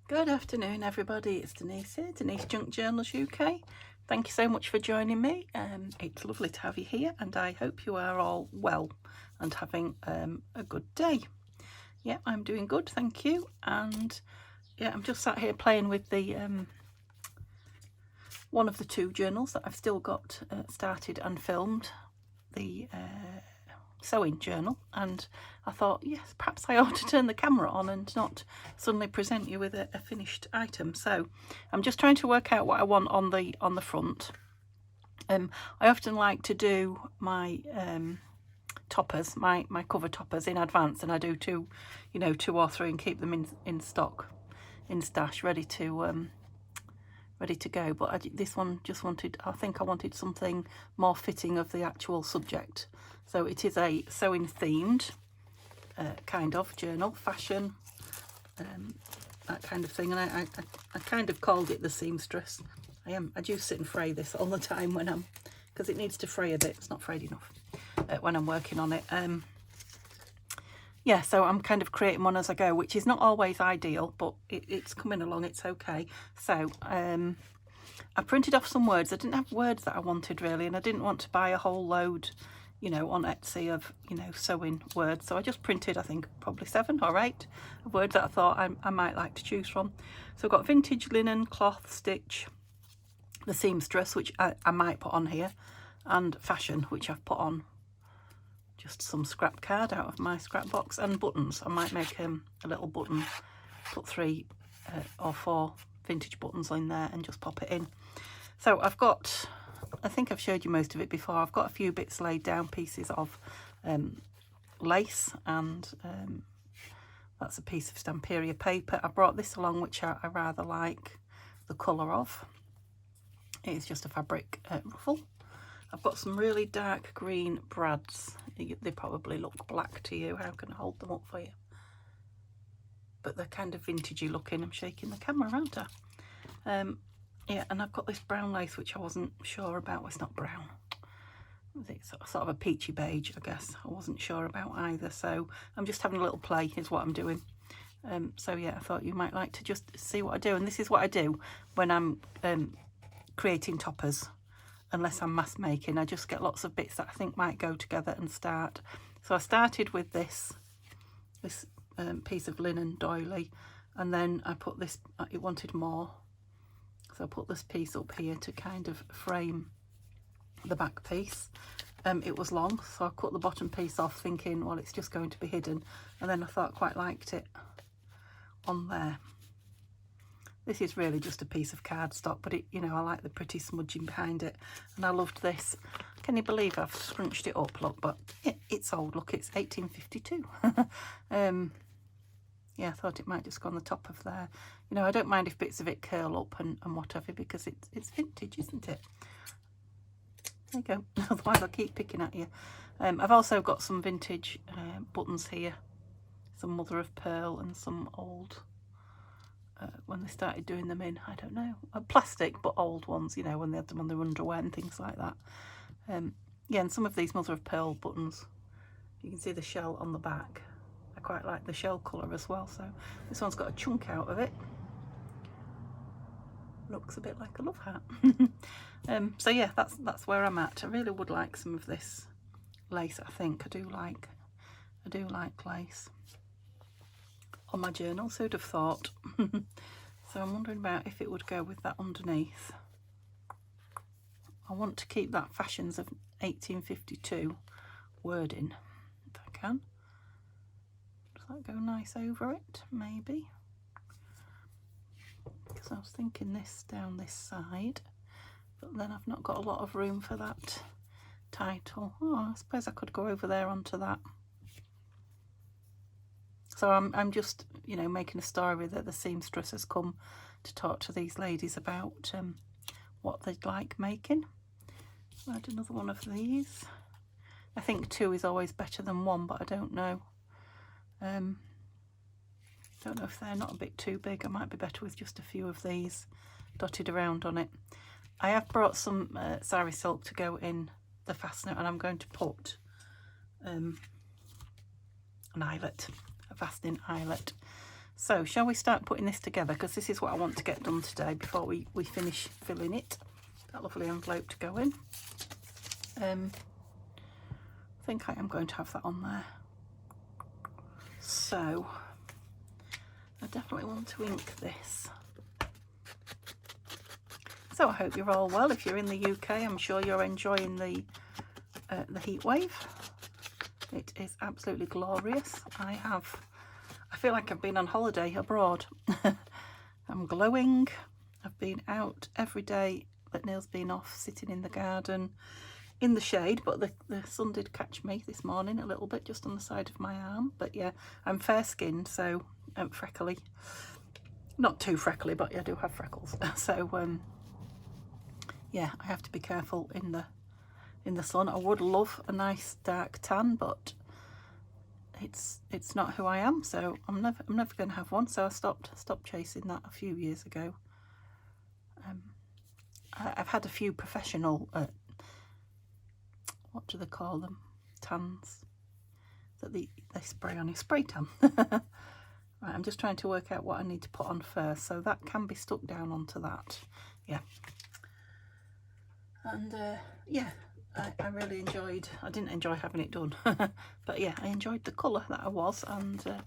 Good afternoon, everybody. It's Denise here, Denise Junk Journals UK. Thank you so much for joining me. It's lovely to have you here, and I hope you are all well and having a good day. Yeah, I'm doing good, thank you. And yeah, I'm just sat here playing with the one of the two journals that I've still got started and filmed, the sewing journal, and I thought, yes, perhaps I ought to turn the camera on and not suddenly present you with a finished item. So I'm just trying to work out what I want on the front. I often like to do my toppers, my cover toppers in advance, and I do two or three and keep them in stock, in stash, ready to go. But this one just I think I wanted something more fitting of the actual subject. So it is a sewing themed kind of journal, fashion, that kind of thing. And I kind of called it the seamstress. I do sit and fray this all the time because it needs to fray a bit. It's not frayed enough when I'm working on it. Yeah, so I'm kind of creating one as I go, which is not always ideal, but it's coming along. It's okay. So I printed off some words. I didn't have words that I wanted really, and I didn't want to buy a whole load, on Etsy of, sewing words. So I just printed, I think, probably 7 or 8 of words that I thought I might like to choose from. So I've got vintage linen, cloth, stitch, the seamstress, which I might put on here, and fashion, which I've put on just some scrap card out of my scrap box, and buttons. I might make a little button, put 3 or 4 vintage buttons in there and just pop it in. So I've got, I think I've showed you most of it before. I've got a few bits laid down, pieces of lace, and that's a piece of Stamperia paper. I brought this along, which I rather like the colour of. It's just a fabric ruffle. I've got some really dark green brads. They probably look black to you. How can I hold them up for you? But they're kind of vintagey looking. I'm shaking the camera, aren't I? Yeah, and I've got this brown lace, which I wasn't sure about. Well, it's not brown. It's sort of a peachy beige, I guess. I wasn't sure about either. So I'm just having a little play is what I'm doing. So yeah, I thought you might like to just see what I do. And this is what I do when I'm creating toppers. Unless I'm mass making, I just get lots of bits that I think might go together and start. So I started with this piece of linen doily, and then I put this, it wanted more, so I put this piece up here to kind of frame the back piece. It was long, so I cut the bottom piece off thinking, well, it's just going to be hidden, and then I thought I quite liked it on there. This is really just a piece of cardstock, but I like the pretty smudging behind it, and I loved this. Can you believe I've scrunched it up? Look, but it's old. Look, it's 1852. Yeah, I thought it might just go on the top of there. I don't mind if bits of it curl up and whatever, because it's vintage, isn't it? There you go. Otherwise I'll keep picking at you. I've also got some vintage buttons here, some mother of pearl and some old, when they started doing them in, I don't know, plastic, but old ones, when they had them on their underwear and things like that. Yeah, and some of these mother of pearl buttons, you can see the shell on the back. I quite like the shell colour as well. So this one's got a chunk out of it. Looks a bit like a love hat. So yeah, that's where I'm at. I really would like some of this lace. I think I do like lace on my journal. So who'd have thought? So I'm wondering about if it would go with that underneath. I want to keep that fashions of 1852 wording if I can. Does that go nice over it? Maybe. Because I was thinking this down this side, but then I've not got a lot of room for that title. Oh, I suppose I could go over there onto that. So I'm just, making a story that the seamstress has come to talk to these ladies about what they'd like making. Add another one of these. I think 2 is always better than 1, but I don't know. Don't know if they're not a bit too big. I might be better with just a few of these dotted around on it. I have brought some sari silk to go in the fastener, and I'm going to put an eyelet, a fastening eyelet So shall we start putting this together, because this is what I want to get done today before we finish filling it. That lovely envelope to go in. I think I am going to have that on there. So I definitely want to ink this. So I hope you're all well. If you're in the UK, I'm sure you're enjoying the heat wave. It is absolutely glorious. I feel like I've been on holiday abroad. I'm glowing. I've been out every day that Neil's been off, sitting in the garden in the shade, but the sun did catch me this morning a little bit just on the side of my arm. But yeah, I'm fair skinned, so freckly. Not too freckly, but I do have freckles. So yeah, I have to be careful in the sun. I would love a nice dark tan, but it's not who I am, so I'm never going to have one. So I stopped chasing that a few years ago. I've had a few professional what do they call them, tans that they spray on you, spray tan. Right, I'm just trying to work out what I need to put on first, so that can be stuck down onto that. Yeah. And yeah, I really enjoyed, I didn't enjoy having it done, but yeah, I enjoyed the colour that I was, and it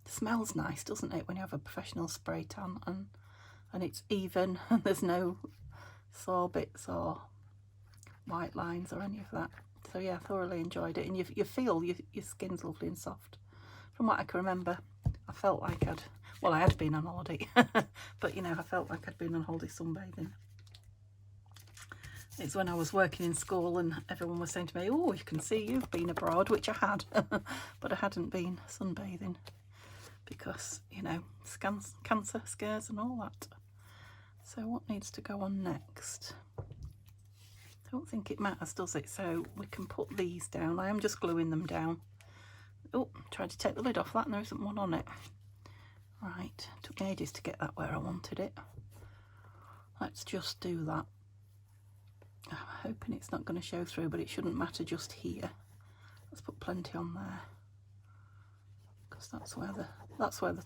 smells nice, doesn't it, when you have a professional spray tan, and it's even, and there's no sore bits or white lines or any of that. So yeah, I thoroughly enjoyed it, and you feel your skin's lovely and soft. From what I can remember, I felt like I had been on holiday, but you know, I felt like I'd been on holiday sunbathing. It's when I was working in school and everyone was saying to me, oh, you can see you've been abroad, which I had, but I hadn't been sunbathing because, you know, cancer scares and all that. So what needs to go on next? I don't think it matters, does it? So we can put these down. I am just gluing them down. Oh, tried to take the lid off that and there isn't one on it. Right, took me ages to get that where I wanted it. Let's just do that. I'm hoping it's not going to show through, but it shouldn't matter just here. Let's put plenty on there, because that's where the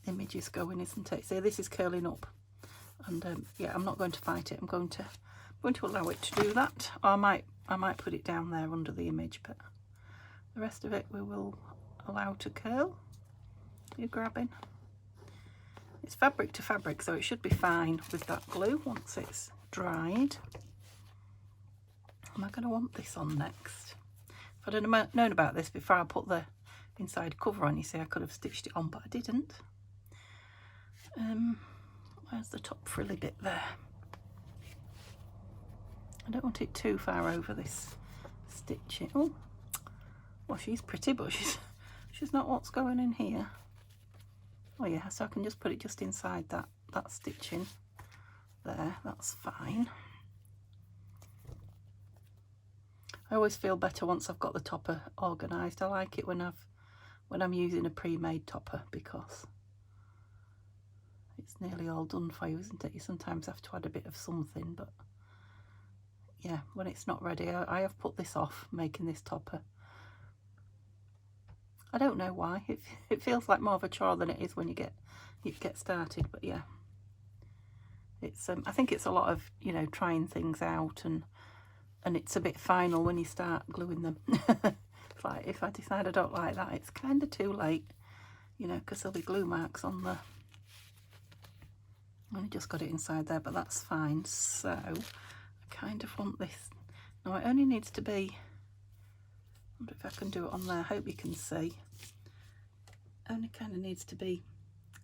image is going, isn't it? See, this is curling up, and yeah, I'm not going to fight it. I'm going to allow it to do that. Or I might put it down there under the image, but the rest of it we will allow to curl. You're grabbing. It's fabric to fabric, so it should be fine with that glue once it's dried. Am I going to want this on next? If I'd have known about this before I put the inside cover on, you see, I could have stitched it on, but I didn't. Where's the top frilly bit there? I don't want it too far over this stitching. Oh, well, she's pretty, but she's not what's going in here. Oh yeah, so I can just put it just inside that stitching there. That's fine. I always feel better once I've got the topper organised. I like it when I'm using a pre-made topper, because it's nearly all done for you, isn't it? You sometimes have to add a bit of something, but yeah, when it's not ready, I have put this off making this topper. I don't know why. It feels like more of a chore than it is when you get started, but yeah, it's I think it's a lot of, you know, trying things out, and it's a bit final when you start gluing them. It's like, if I decide I don't like that, it's kind of too late, you know, because there'll be glue marks on the... I only just got it inside there, but that's fine. So I kind of want this. Now it only needs to be... I wonder if I can do it on there. I hope you can see. Only kind of needs to be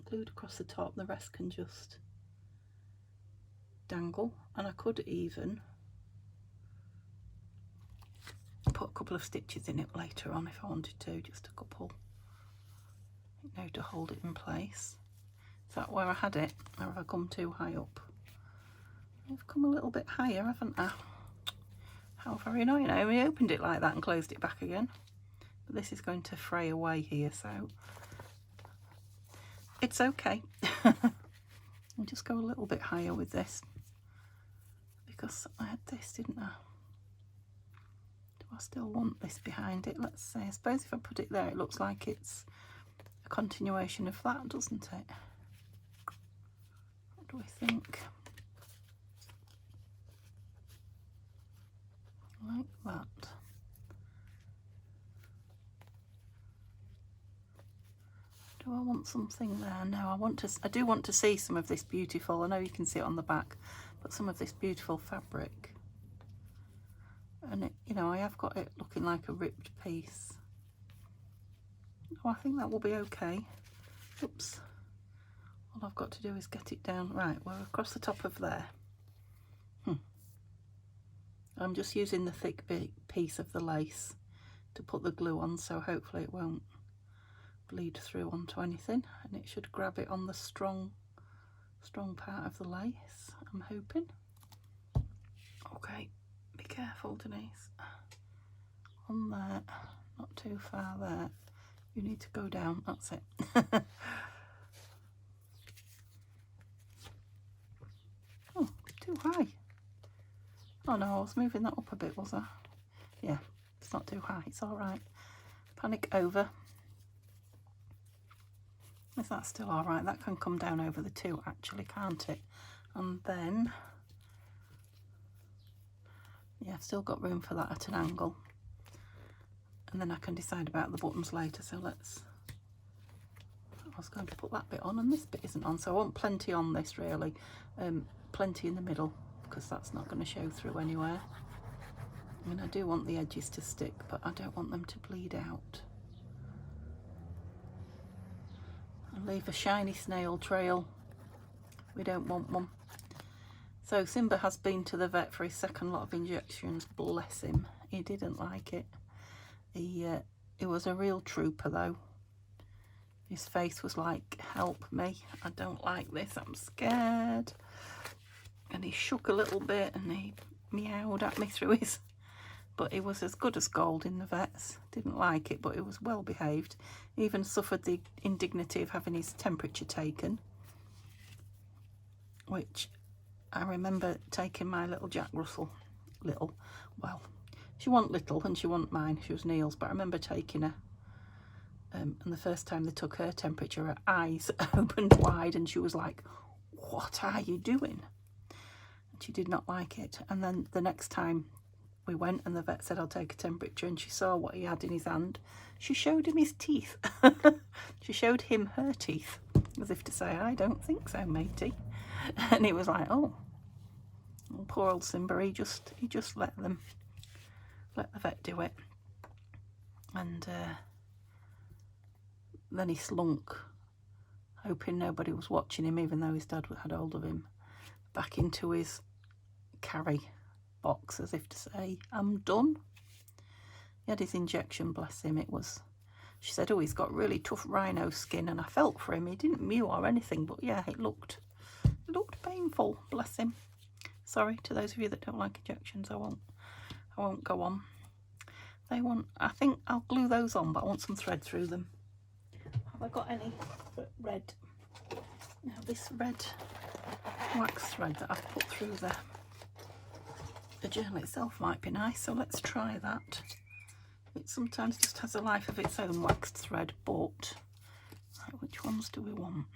glued across the top. The rest can just dangle. And I could even put a couple of stitches in it later on if I wanted to, just a couple, you know, to hold it in place. Is that where I had it, or have I come too high up? I've come a little bit higher, haven't I? How very annoying. I only opened it like that and closed it back again, but this is going to fray away here, so it's okay. I'll just go a little bit higher with this, because I had this, didn't I? I still want this behind it. Let's say, I suppose if I put it there, it looks like it's a continuation of that, doesn't it? What do we think? Like that. Do I want something there? No, I do want to see some of this beautiful, I know you can see it on the back, but some of this beautiful fabric. And it, you know, I have got it looking like a ripped piece. Oh, I think that will be okay. Oops. All I've got to do is get it down. Right, we're across the top of there. I'm just using the thick big piece of the lace to put the glue on, so hopefully it won't bleed through onto anything, and it should grab it on the strong part of the lace, I'm hoping. Okay, be careful, Denise. On there, not too far there. You need to go down, that's it. Oh, too high. Oh no, I was moving that up a bit, was I? Yeah, it's not too high, it's all right. Panic over. Is that still all right? That can come down over the two actually, can't it? And then, yeah, I've still got room for that at an angle. And then I can decide about the buttons later, so let's, I was going to put that bit on and this bit isn't on, so I want plenty on this really, plenty in the middle, because that's not going to show through anywhere. I mean, I do want the edges to stick, but I don't want them to bleed out. And leave a shiny snail trail. We don't want one. So Simba has been to the vet for his second lot of injections, bless him. He didn't like it. He was a real trooper though. His face was like, help me, I don't like this, I'm scared. And he shook a little bit and he meowed at me through his, but he was as good as gold in the vets. Didn't like it, but he was well behaved. He even suffered the indignity of having his temperature taken, which I remember taking my little Jack Russell, well, she wasn't little and she wasn't mine, she was Neil's, but I remember taking her. And the first time they took her temperature, her eyes opened wide and she was like, what are you doing? And she did not like it. And then the next time we went and the vet said, I'll take a temperature, and she saw what he had in his hand, she showed him his teeth. She showed him her teeth, as if to say, I don't think so, matey. And he was like, oh, poor old Simba, he just let the vet do it. And then he slunk, hoping nobody was watching him, even though his dad had hold of him, back into his carry box, as if to say, I'm done. He had his injection, bless him. It was, she said, oh, he's got really tough rhino skin, and I felt for him. He didn't mew or anything, but yeah, it looked painful, bless him. Sorry to those of you that don't like injections. I won't go on. I think I'll glue those on, but I want some thread through them. Have I got any red? Now this red wax thread that I've put through the journal itself might be nice, so let's try that. It sometimes just has a life of its own, waxed thread, but right, which ones do we want?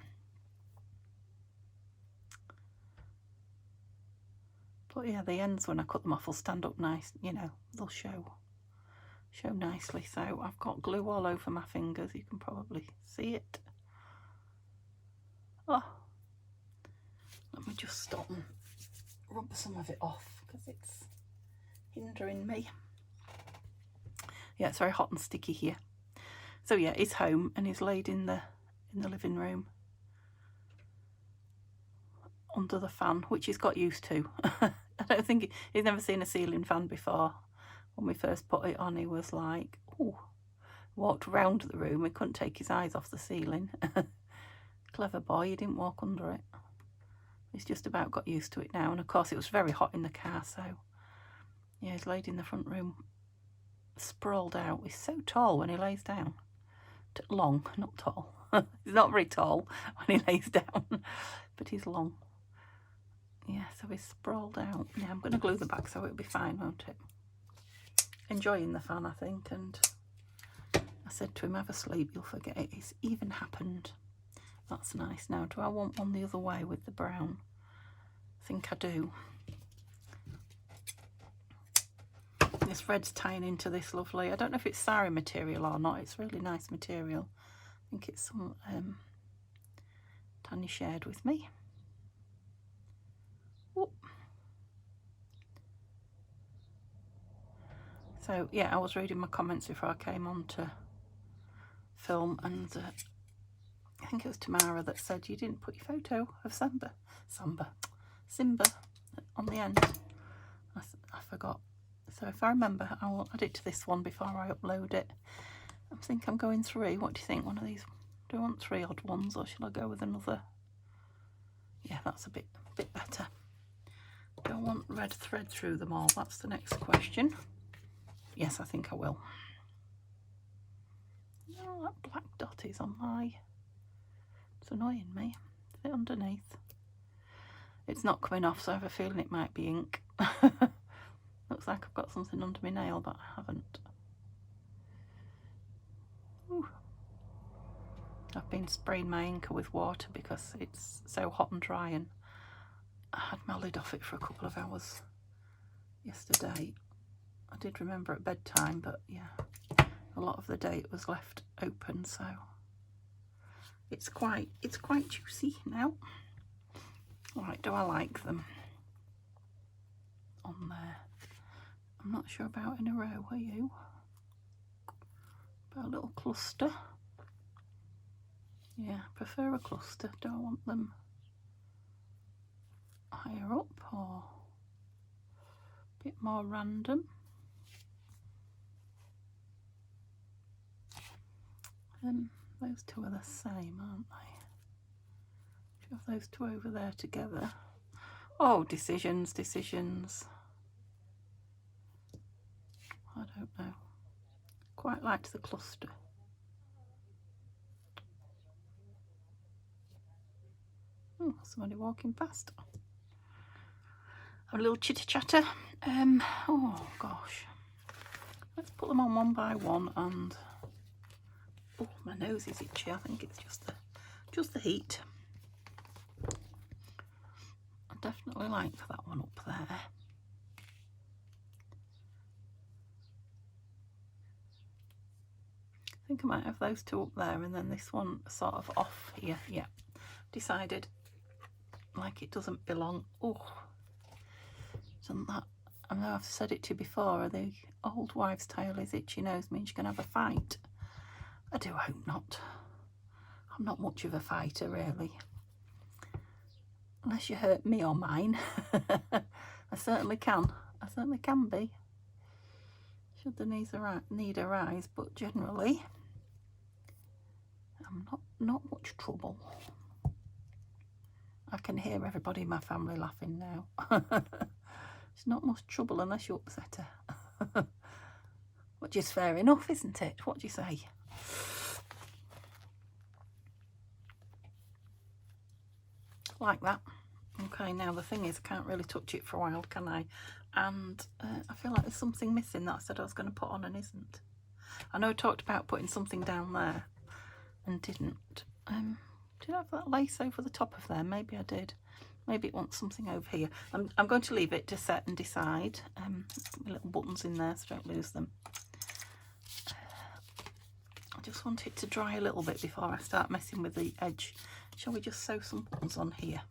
But yeah, the ends, when I cut them off, will stand up nice, you know, they'll show nicely. So I've got glue all over my fingers, you can probably see it. Oh, let me just stop and rub some of it off because it's hindering me. Yeah, it's very hot and sticky here. So yeah, he's home and he's laid in the living room under the fan, which he's got used to. I don't think he's never seen a ceiling fan before. When we first put it on, he was like, oh, walked round the room, he couldn't take his eyes off the ceiling. Clever boy, he didn't walk under it. He's just about got used to it now, and of course it was very hot in the car, so yeah, he's laid in the front room, sprawled out. He's so tall when he lays down. Long, not tall. He's not very tall when he lays down, but he's long. Yeah, so he's sprawled out. Yeah, I'm going to glue the back so it'll be fine, won't it? Enjoying the fan, I think, and I said to him, have a sleep, you'll forget it's even happened. That's nice. Now, do I want one the other way with the brown? I think I do. This red's tying into this lovely, I don't know if it's sari material or not, it's really nice material. I think it's some Tanya shared with me. Whoop. So yeah, I was reading my comments before I came on to film, and I think it was Tamara that said you didn't put your photo of Simba on the end. I forgot. So if I remember, I will add it to this one before I upload it. I think I'm going 3. What do you think? One of these? Do I want 3 odd ones, or should I go with another? Yeah, that's a bit better. Do I want red thread through them all? That's the next question. Yes, I think I will. Oh, that black dot is on my... It's annoying me. Is it underneath? It's not coming off, so I have a feeling it might be ink. Looks like I've got something under my nail, but I haven't. Ooh. I've been spraying my inker with water because it's so hot and dry, and I had my lid off it for a couple of hours yesterday. I did remember at bedtime, but yeah, a lot of the day it was left open, so it's quite juicy now. Right, do I like them on there? I'm not sure about in a row, are you? About a little cluster. Yeah, prefer a cluster. Do I want them higher up or a bit more random? Those two are the same, aren't they? Do you have those two over there together? Oh, decisions. I don't know. Quite liked the cluster. Oh, somebody walking past. A little chitter chatter. Oh gosh. Let's put them on one by one, and oh, my nose is itchy. I think it's just the heat. I definitely like that one up there. I think I might have those two up there, and then this one sort of off here. Yeah, decided like it doesn't belong. Oh, isn't that? I know I've said it to you before. The old wives' tale is itchy nose means you're going to have a fight. I do hope not. I'm not much of a fighter, really. Unless you hurt me or mine. I certainly can. I certainly can be. Should the need arise, but generally, I'm not much trouble. I can hear everybody in my family laughing now. It's not much trouble unless you upset her. Which is fair enough, isn't it? What do you say? Like that. Okay, now the thing is, I can't really touch it for a while, can I? And I feel like there's something missing that I said I was going to put on and isn't. I know I talked about putting something down there and didn't. Did I have that lace over the top of there? Maybe I did. Maybe it wants something over here. I'm going to leave it to set and decide. Put my little buttons in there so I don't lose them. I just want it to dry a little bit before I start messing with the edge. Shall we just sew some buttons on here?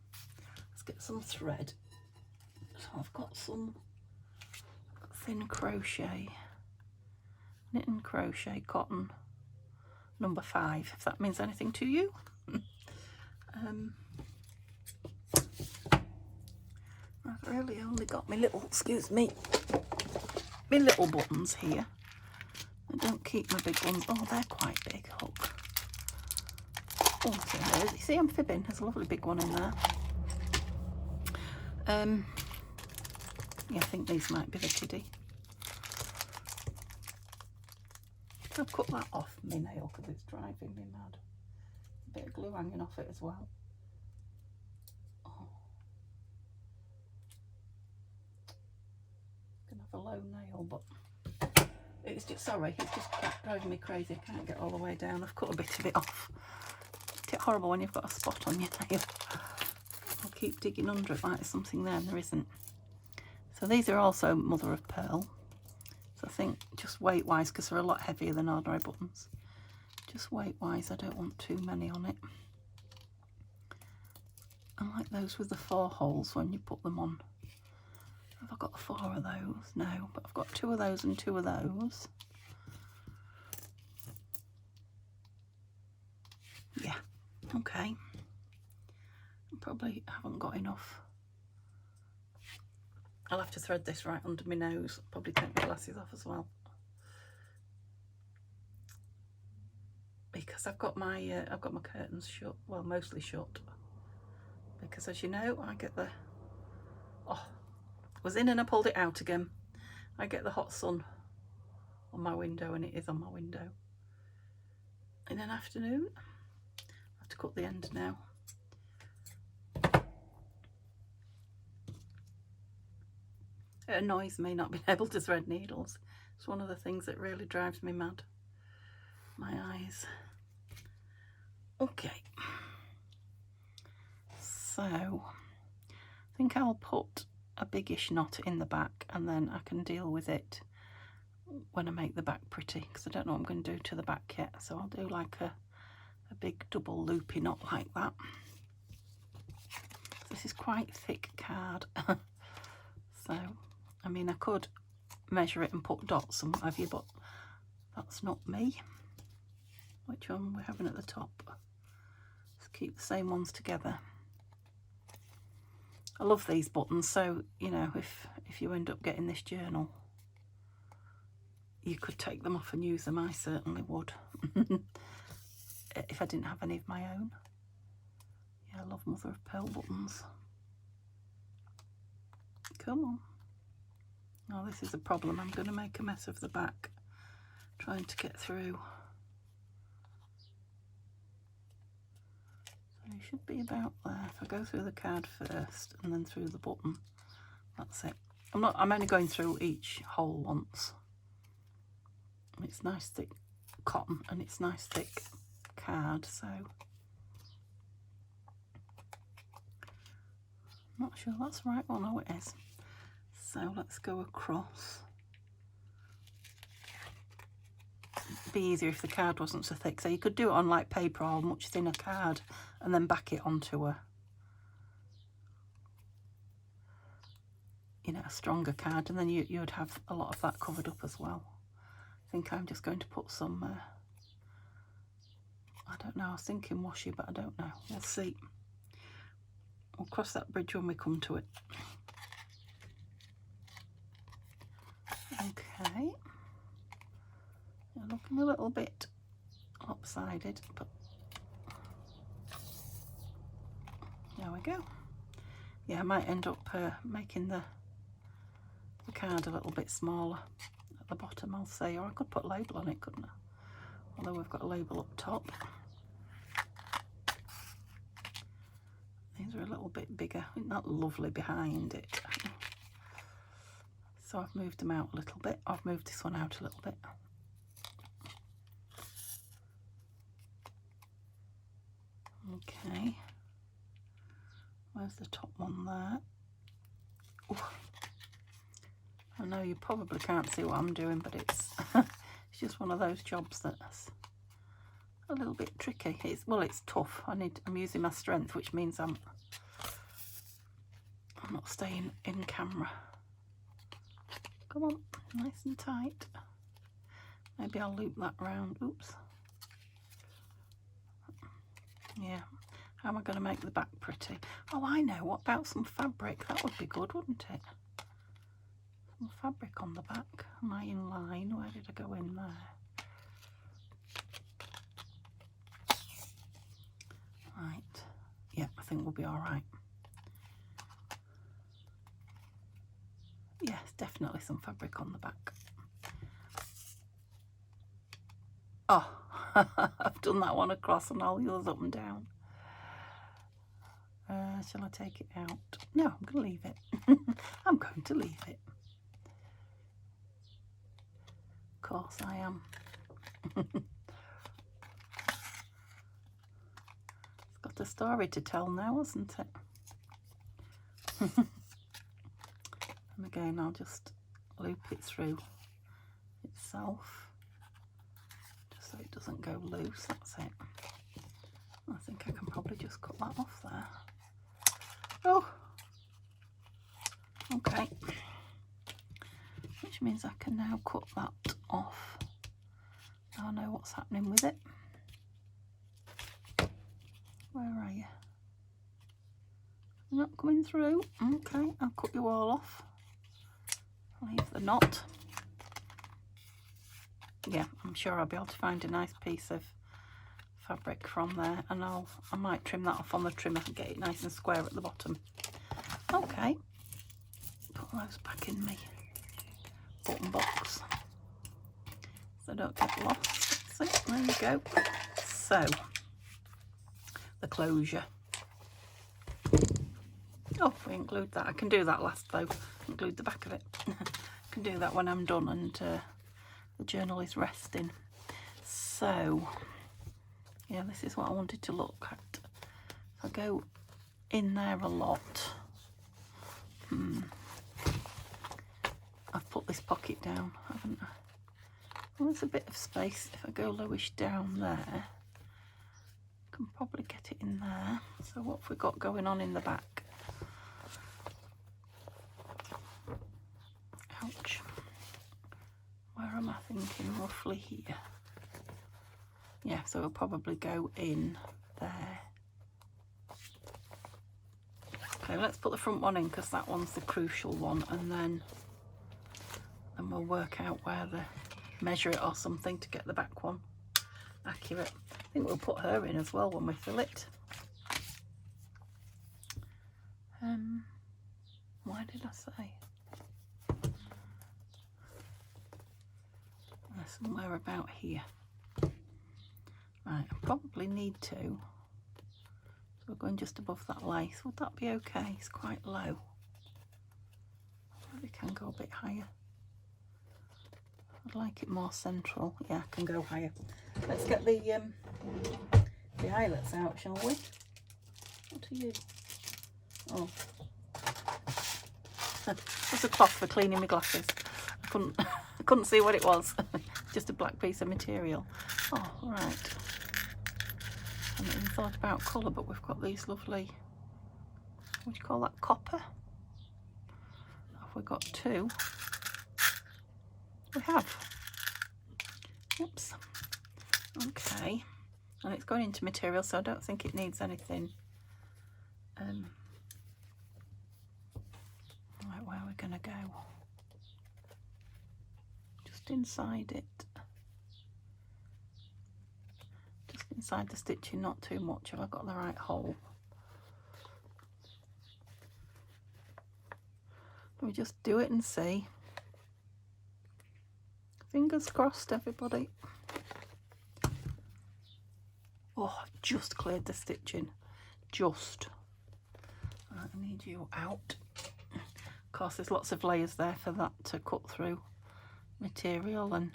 Let's get some thread. So I've got some thin crochet, knit and crochet cotton number 5, if that means anything to you. I've really only got my little, excuse me, my little buttons here. I don't keep my big ones. Oh, they're quite big. Look. Oh, so there. You see, I'm fibbing. There's a lovely big one in there. Yeah, I think these might be the kiddie. I'll cut that off my nail because it's driving me mad. A bit of glue hanging off it as well. Oh. Gonna have a low nail, but It's just, sorry, it's just driving me crazy. I can't get all the way down. I've cut a bit of it off. Isn't it horrible when you've got a spot on your nail? I'll keep digging under it like there's something there and there isn't. So these are also mother of pearl. So I think just weight wise, because they're a lot heavier than ordinary buttons, just weight wise I don't want too many on it. I like those with the 4 holes when you put them on. Have I got 4 of those? No, but I've got 2 of those and 2 of those. Yeah, okay. I probably haven't got enough. I'll have to thread this right under my nose. Probably take my glasses off as well. Because I've got my curtains shut, well, mostly shut. Because as you know, I get the, oh, I was in and I pulled it out again. I get the hot sun on my window, and it is on my window. In an afternoon, I have to cut the end now. It annoys me not being able to thread needles. It's one of the things that really drives me mad. My eyes. Okay. So, I think I'll put a biggish knot in the back, and then I can deal with it when I make the back pretty, because I don't know what I'm going to do to the back yet. So I'll do like a big double loopy knot like that. This is quite thick card. So, I mean, I could measure it and put dots and what have you, but that's not me. Which one we're having at the top? Let's keep the same ones together. I love these buttons, so, you know, if you end up getting this journal, you could take them off and use them. I certainly would. If I didn't have any of my own. Yeah, I love mother of pearl buttons. Come on. Oh, this is a problem. I'm going to make a mess of the back trying to get through. So it should be about there. If I go through the card first and then through the button, that's it. I'm only going through each hole once. It's nice thick cotton and it's nice thick card, so I'm not sure that's the right one. Oh, it is. So let's go across. It'd be easier if the card wasn't so thick. So you could do it on like paper or a much thinner card and then back it onto a, you know, a stronger card, and then you'd have a lot of that covered up as well. I think I'm just going to put some, I don't know, I was thinking washi, but I don't know. We'll see. We'll cross that bridge when we come to it. Okay, you're looking a little bit lopsided, but there we go. Yeah, I might end up making the card a little bit smaller at the bottom, I'll say, or I could put a label on it, couldn't I? Although we've got a label up top. These are a little bit bigger. Isn't that lovely behind it? So I've moved them out a little bit. I've moved this one out a little bit. Okay. Where's the top one there? Ooh. I know you probably can't see what I'm doing, but it's it's just one of those jobs that's a little bit tricky. It's tough. I'm using my strength, which means I'm not staying in camera. Come on, nice and tight. Maybe I'll loop that round. Oops. Yeah. How am I going to make the back pretty? Oh, I know. What about some fabric? That would be good, wouldn't it? Some fabric on the back. Am I in line? Where did I go in there? Right. Yeah, I think we'll be all right. Yes, definitely some fabric on the back. Oh, I've done that one across and all the others up and down. Shall I take it out? No, I'm going to leave it. I'm going to leave it. course I am. It's got a story to tell now, hasn't it? And again, I'll just loop it through itself, just so it doesn't go loose. That's it. I think I can probably just cut that off there. Oh, okay. Which means I can now cut that off. Now I know what's happening with it. Where are you? You're not coming through. Okay, I'll cut you all off. Leave the knot. Yeah, I'm sure I'll be able to find a nice piece of fabric from there, and I might trim that off on the trimmer and get it nice and square at the bottom. Okay, put those back in my button box so they don't get lost. So there you go. So the closure. Oh, we include that. I can do that last though. Include the back of it. I can do that when I'm done and the journal is resting. So yeah, this is what I wanted to look at. I go in there a lot. I've put this pocket down, haven't I? Well, there's a bit of space. If I go lowish down there, I can probably get it in there. So what have we got going on in the back? Ouch. Where am I thinking? Roughly here. Yeah, so it'll probably go in there. Okay, let's put the front one in because that one's the crucial one, and then we'll work out where the measure it or something to get the back one accurate. I think we'll put her in as well when we fill it. Why did I say? Somewhere about here. Right, I probably need to. So we're going just above that lace. Would that be okay? It's quite low. Maybe can go a bit higher. I'd like it more central. Yeah, I can go higher. Let's get the eyelets out, shall we? What are you? Oh. That's a cloth for cleaning my glasses. I couldn't see what it was. Just a black piece of material. Oh, right. I haven't even thought about colour, but we've got these lovely, what do you call that, copper? Have we got two? We have. Oops. Okay. And it's going into material, so I don't think it needs anything. Right, where are we going to go? Just inside it. Just inside the stitching, not too much. Have I got the right hole? Let me just do it and see. Fingers crossed, everybody. Oh, I've just cleared the stitching. Just. Right, I need you out. Of course, there's lots of layers there for that to cut through material and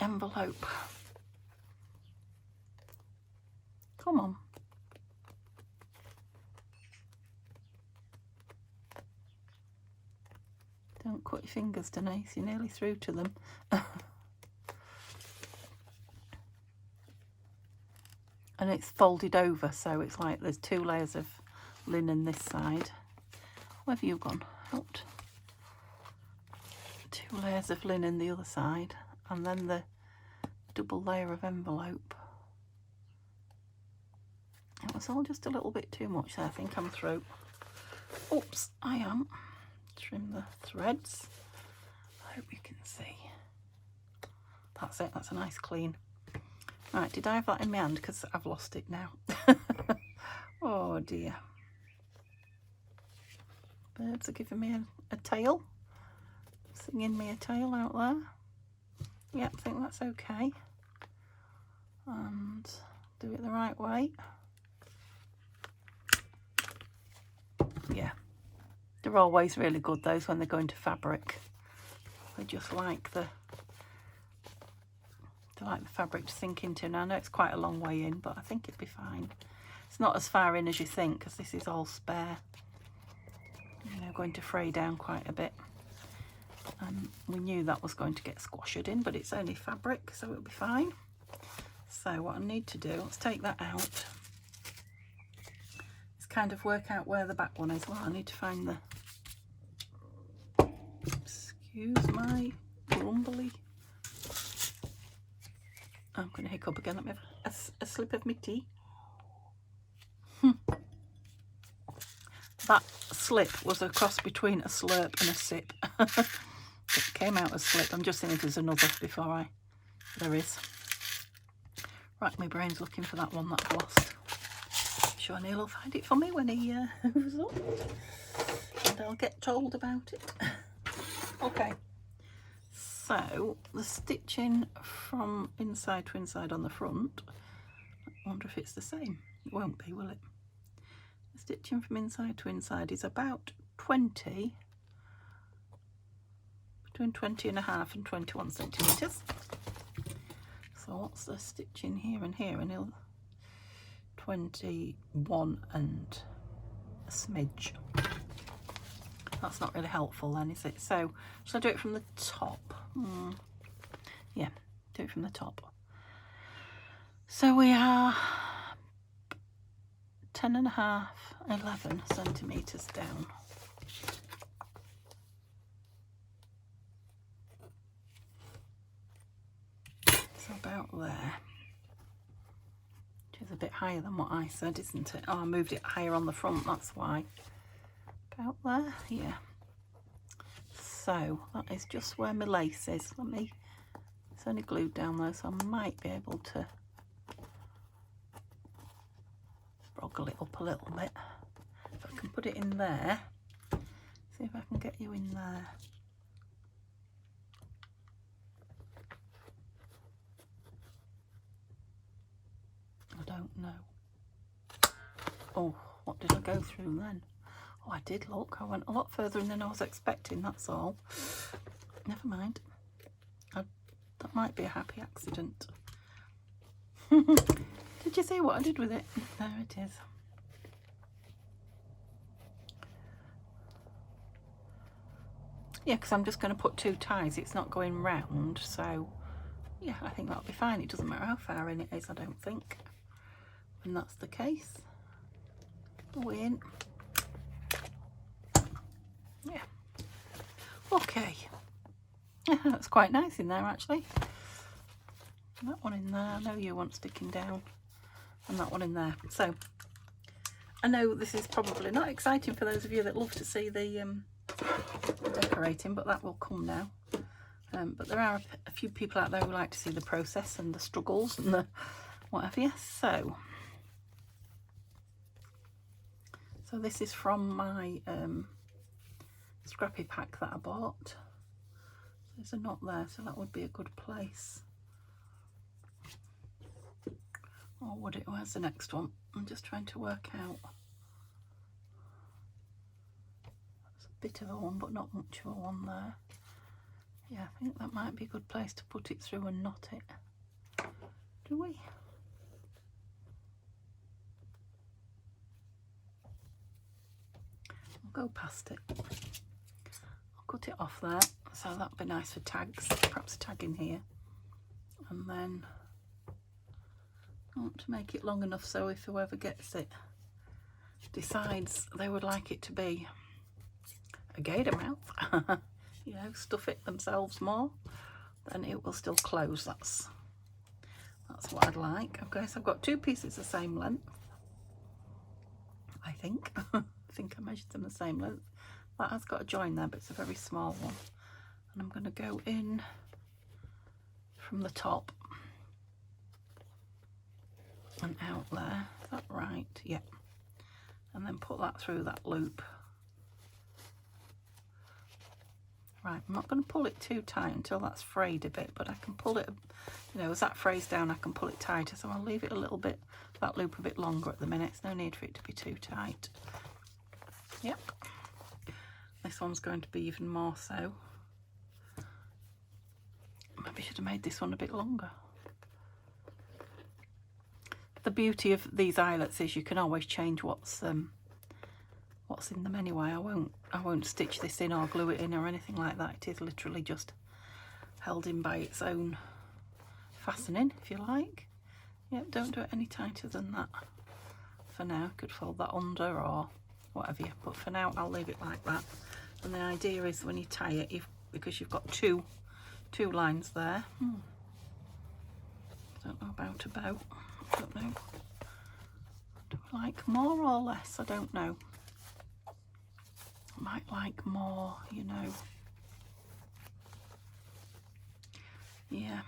envelope. Come on. Don't cut your fingers, Denise, you're nearly through to them. And it's folded over, so it's like there's two layers of linen this side. Where have you gone? Out. Two layers of linen the other side, and then the double layer of envelope. It was all just a little bit too much there. I think I'm through. Oops, I am. Trim the threads. I hope you can see. That's it, that's a nice clean. Right, did I have that in my hand? Because I've lost it now. Oh dear. Birds are giving me a tail. Singing me a tail out there. Yeah, I think that's okay. And do it the right way. Yeah. They're always really good, those, when they go into fabric. They just like the fabric to sink into. Now I know it's quite a long way in, but I think it'd be fine. It's not as far in as you think, because this is all spare. You know, going to fray down quite a bit. We knew that was going to get squashed in, but it's only fabric, so it'll be fine. So what I need to do, let's take that out. Is kind of work out where the back one is. Well, I need to find the, excuse my grumbly. I'm going to hiccup again. Let me have a slip of my tea. That slip was a cross between a slurp and a sip. It came out as slip. I'm just seeing if there's another before there is. Right, my brain's looking for that one that I lost. Sure Neil will find it for me when he moves up. And I'll get told about it. Okay. So, the stitching from inside to inside on the front, I wonder if it's the same. It won't be, will it? The stitching from inside to inside is about 20, between 20.5 and 21 centimetres. So what's the stitching here and here? And 21 and a smidge. That's not really helpful then, is it? So, shall I do it from the top? Yeah, do it from the top. So we are 10.5, 11 centimetres down. So about there. Which is a bit higher than what I said, isn't it? Oh, I moved it higher on the front, that's why. About there, yeah. So that is just where my lace is. It's only glued down though, so I might be able to broggle it up a little bit. If I can put it in there, see if I can get you in there. I don't know. Oh, what did I go through then? Oh, I did look. I went a lot further in than I was expecting, that's all. Never mind. That might be a happy accident. Did you see what I did with it? There it is. Yeah, because I'm just going to put 2 ties. It's not going round, so yeah, I think that'll be fine. It doesn't matter how far in it is, I don't think. When that's the case. Go in. Yeah. Okay. That's quite nice in there actually. That one in there, I know you want sticking down, and that one in there. So I know this is probably not exciting for those of you that love to see the decorating, but that will come now. But there are a few people out there who like to see the process and the struggles and the what have you. So this is from my scrappy pack that I bought. There's a knot there, so that would be a good place. Or would it? Where's the next one? I'm just trying to work out. There's a bit of a one, but not much of a one there. Yeah, I think that might be a good place to put it through and knot it. Do we? I'll go past it. I'll cut it off there, so that'd be nice for tags. Perhaps a tag in here. And then I want to make it long enough so if whoever gets it decides they would like it to be a gator mouth, you know, stuff it themselves more, then it will still close. That's what I'd like. Okay, so I've got 2 pieces the same length, I think. I think I measured them the same length. That has got a join there, but it's a very small one. And I'm going to go in from the top and out there. Is that right? Yeah. And then put that through that loop. Right, I'm not going to pull it too tight until that's frayed a bit, but I can pull it, you know, as that frays down, I can pull it tighter. So I'll leave it a little bit, that loop a bit longer at the minute. There's no need for it to be too tight. Yep. This one's going to be even more so. Maybe I should have made this one a bit longer. The beauty of these eyelets is you can always change what's in them anyway. I won't stitch this in or glue it in or anything like that. It is literally just held in by its own fastening, if you like. Yep, don't do it any tighter than that for now. Could fold that under or whatever you, but for now I'll leave it like that. And the idea is when you tie it, because you've got two lines there. Don't know about I don't know. Do I like more or less? I don't know. I might like more, you know. Yeah.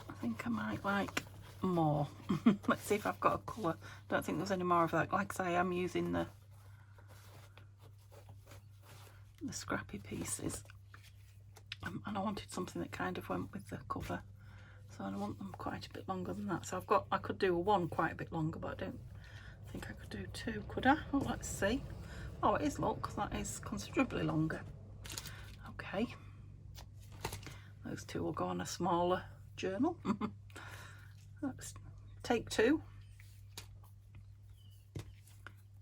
I think I might like more. Let's see if I've got a colour. Don't think there's any more of that. Like I say, I'm using the scrappy pieces. And I wanted something that kind of went with the cover. So I want them quite a bit longer than that. So I could do one quite a bit longer, but I don't think I could do two, could I? Well, let's see. Oh, it is, look, that is considerably longer. Okay. Those two will go on a smaller journal. Let's take two.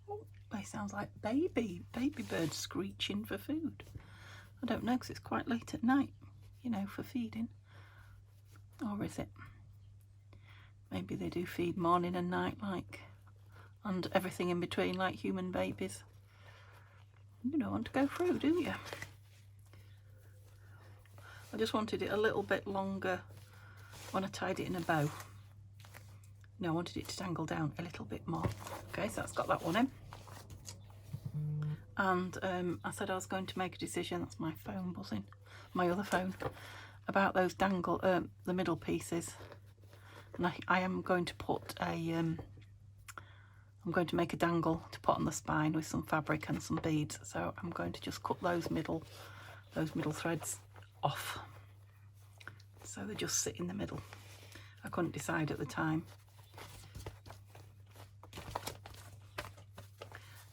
Oh, they sounds like baby birds screeching for food. I don't know, because it's quite late at night, you know, for feeding. Or is it? Maybe they do feed morning and night, like, and everything in between, like human babies. You don't want to go through, do you? I just wanted it a little bit longer when I tied it in a bow. No, I wanted it to dangle down a little bit more. Okay, so that's got that one in. And I said I was going to make a decision. That's my phone buzzing, my other phone, about those dangle, the middle pieces. And I am going to put a, I'm going to make a dangle to put on the spine with some fabric and some beads. So I'm going to just cut those middle threads off. So they just sit in the middle. I couldn't decide at the time.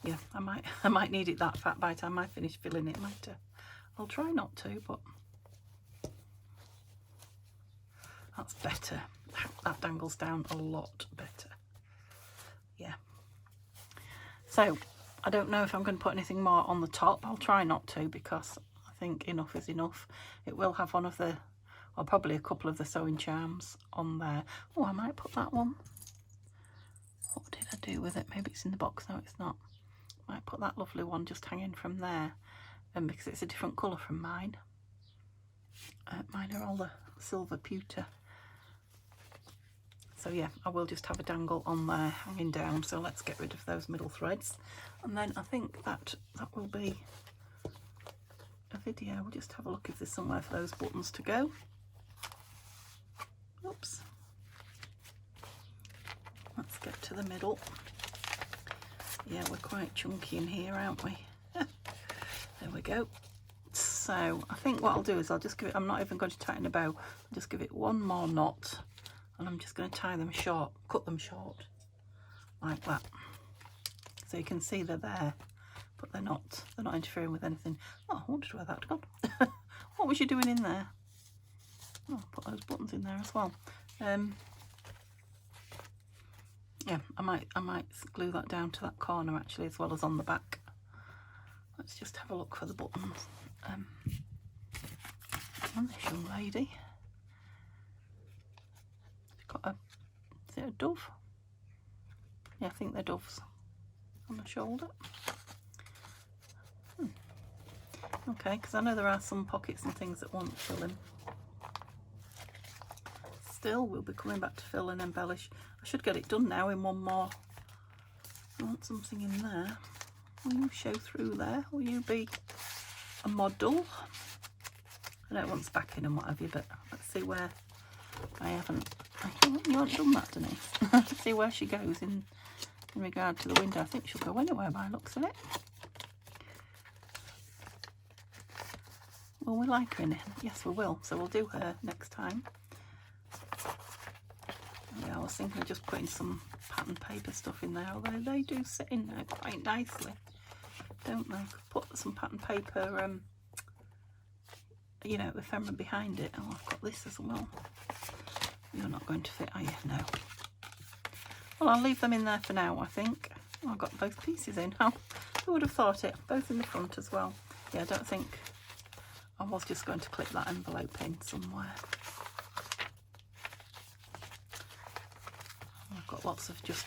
Yeah, I might need it that fat by the time I finish filling it. I'll try not to, but that's better. That dangles down a lot better. Yeah. So I don't know if I'm going to put anything more on the top. I'll try not to, because I think enough is enough. It will have one of the, or probably a couple of the sewing charms on there. Oh, I might put that one. What did I do with it? Maybe it's in the box. No, it's not. Might put that lovely one just hanging from there, and because it's a different colour from mine. Mine are all the silver pewter. So yeah, I will just have a dangle on there hanging down. So let's get rid of those middle threads, and then I think that will be a video. We'll just have a look if there's somewhere for those buttons to go. Oops. Let's get to the middle. Yeah, we're quite chunky in here, aren't we? There we go. So I think what I'll do is I'll just give it, I'm not even going to tighten a bow, I'll just give it one more knot, and I'm just going to tie them short, cut them short, like that. So you can see they're there, but they're not interfering with anything. Oh, I wondered where that had gone. What was you doing in there? Oh, put those buttons in there as well. Yeah, I might glue that down to that corner actually, as well as on the back. Let's just have a look for the buttons. And this young lady, she's got a, is it a dove? Yeah, I think they're doves on the shoulder. Okay, because I know there are some pockets and things that want filling. Still, we'll be coming back to fill and embellish. I should get it done now in one more. I want something in there. Will you show through there? Will you be a model? I know it wants backing and what have you, but let's see where I haven't. You haven't done that, Denise. Let's see where she goes in regard to the window. I think she'll go anywhere by the looks of it. Will we like her in it? Yes, we will. So we'll do her next time. Yeah, I was thinking of just putting some pattern paper stuff in there, although they do sit in there quite nicely, don't they? Put some pattern paper you know, ephemera behind it. Oh, I've got this as well. You're not going to fit, are you? No. Well, I'll leave them in there for now, I think. Oh, I've got both pieces in. Oh, who would have thought it? Both in the front as well. Yeah, I don't think... I was just going to clip that envelope in somewhere. I've got lots of just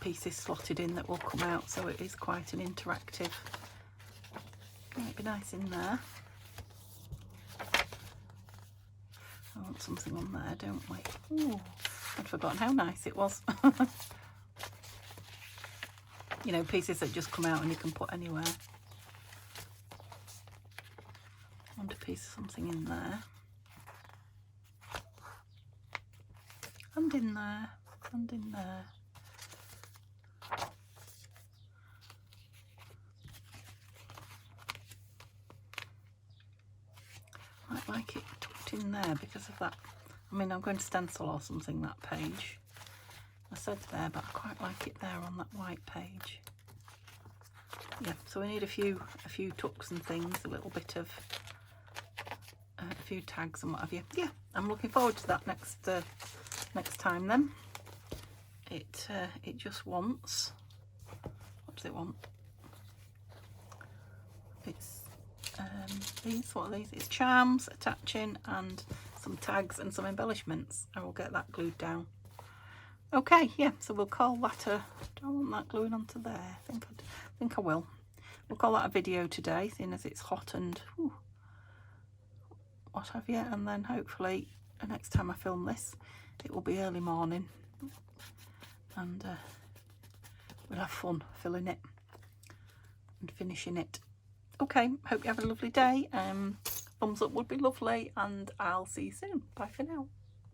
pieces slotted in that will come out, so it is quite an interactive. Might be nice in there. I want something on there, don't we? Ooh, I'd forgotten how nice it was. You know, pieces that just come out and you can put anywhere. I want a piece of something in there. And in there. And in there. Might like it tucked in there because of that. I mean, I'm going to stencil or something that page. I said there, but I quite like it there on that white page. Yeah, so we need a few tucks and things, a little bit of a few tags and what have you. Yeah, I'm looking forward to that next time then. It just wants, what does it want? It's these, what are these? It's charms, attaching, and some tags and some embellishments. I will get that glued down. Okay, yeah, so we'll call that a, do I want that gluing onto there? I think I will. We'll call that a video today, seeing as it's hot and whew, what have you, and then hopefully the next time I film this, it will be early morning, and we'll have fun filling it and finishing it. Okay, hope you have a lovely day. Thumbs up would be lovely, and I'll see you soon. Bye for now.